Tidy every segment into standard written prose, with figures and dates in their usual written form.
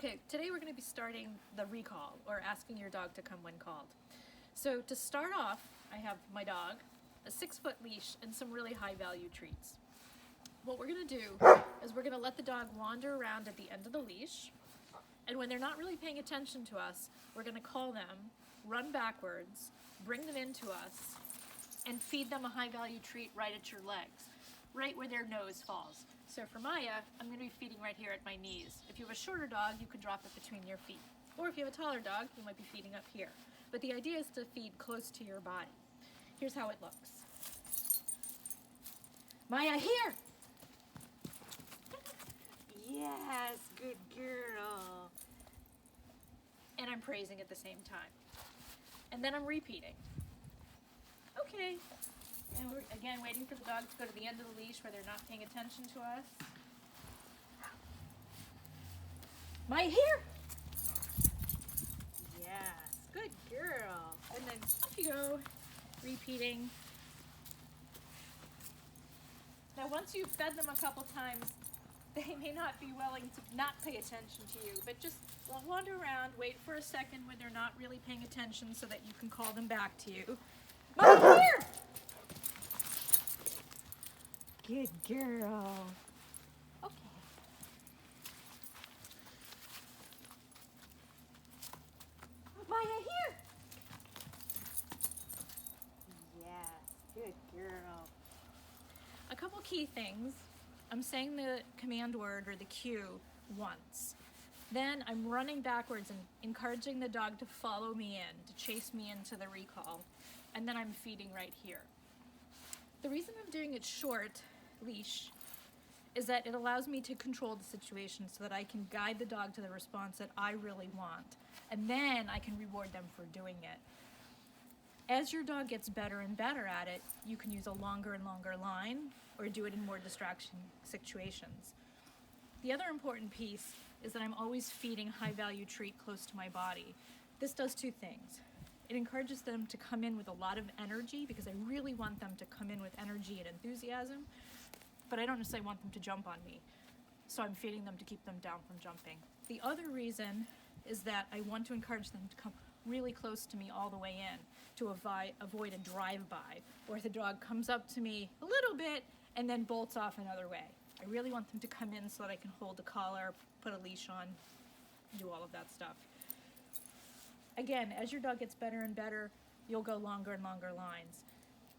Okay, today we're going to be starting the recall, or asking your dog to come when called. So to start off, I have my dog, a 6-foot leash, and some really high value treats. What we're going to do is we're going to let the dog wander around at the end of the leash, and when they're not really paying attention to us, we're going to call them, run backwards, bring them into us, and feed them a high value treat right at your legs, right where their nose falls. So for Maya, I'm going to be feeding right here at my knees. If you have a shorter dog, you could drop it between your feet. Or if you have a taller dog, you might be feeding up here. But the idea is to feed close to your body. Here's how it looks. Maya, here! Yes, good girl. And I'm praising at the same time. And then I'm repeating. Okay. And we're, again, waiting for the dog to go to the end of the leash where they're not paying attention to us. Maya, here! Yes, good girl. And then off you go, repeating. Now once you've fed them a couple times, they may not be willing to not pay attention to you, but just wander around, wait for a second when they're not really paying attention so that you can call them back to you. Maya, here! Good girl. Okay. Maya, here. Yes, good girl. A couple key things. I'm saying the command word or the cue once. Then I'm running backwards and encouraging the dog to follow me in, to chase me into the recall. And then I'm feeding right here. The reason I'm doing it short leash is that it allows me to control the situation so that I can guide the dog to the response that I really want. And then I can reward them for doing it. As your dog gets better and better at it, you can use a longer and longer line or do it in more distraction situations. The other important piece is that I'm always feeding high value treat close to my body. This does two things. It encourages them to come in with a lot of energy because I really want them to come in with energy and enthusiasm, but I don't necessarily want them to jump on me. So I'm feeding them to keep them down from jumping. The other reason is that I want to encourage them to come really close to me all the way in to avoid a drive-by where the dog comes up to me a little bit and then bolts off another way. I really want them to come in so that I can hold the collar, put a leash on, do all of that stuff. Again, as your dog gets better and better, you'll go longer and longer lines.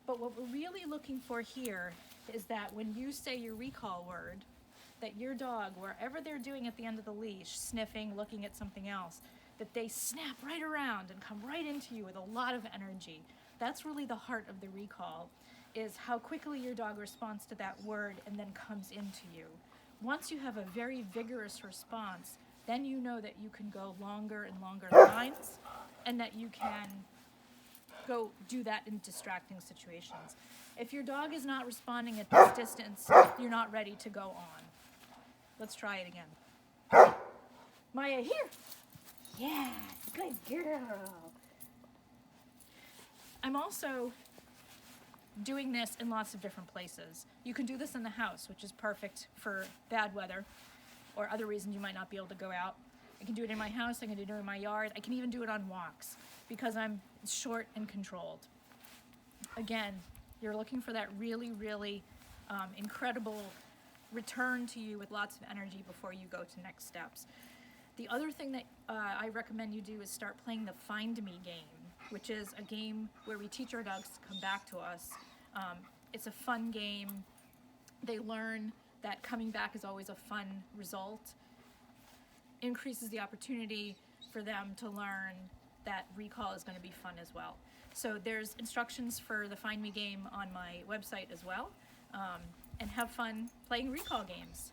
But what we're really looking for here is that when you say your recall word, that your dog, wherever they're doing at the end of the leash, sniffing, looking at something else, that they snap right around and come right into you with a lot of energy. That's really the heart of the recall, is how quickly your dog responds to that word and then comes into you. Once you have a very vigorous response, then you know that you can go longer and longer lines and that you can go do that in distracting situations. If your dog is not responding at this distance, you're not ready to go on. Let's try it again. Maya, here. Yes, good girl. I'm also doing this in lots of different places. You can do this in the house, which is perfect for bad weather or other reasons you might not be able to go out. I can do it in my house, I can do it in my yard, I can even do it on walks because I'm short and controlled. Again, you're looking for that really, really incredible return to you with lots of energy before you go to next steps. The other thing that I recommend you do is start playing the Find Me game, which is a game where we teach our dogs to come back to us. It's a fun game. They learn that coming back is always a fun result. Increases the opportunity for them to learn that recall is going to be fun as well. So there's instructions for the Find Me game on my website as well. And have fun playing recall games.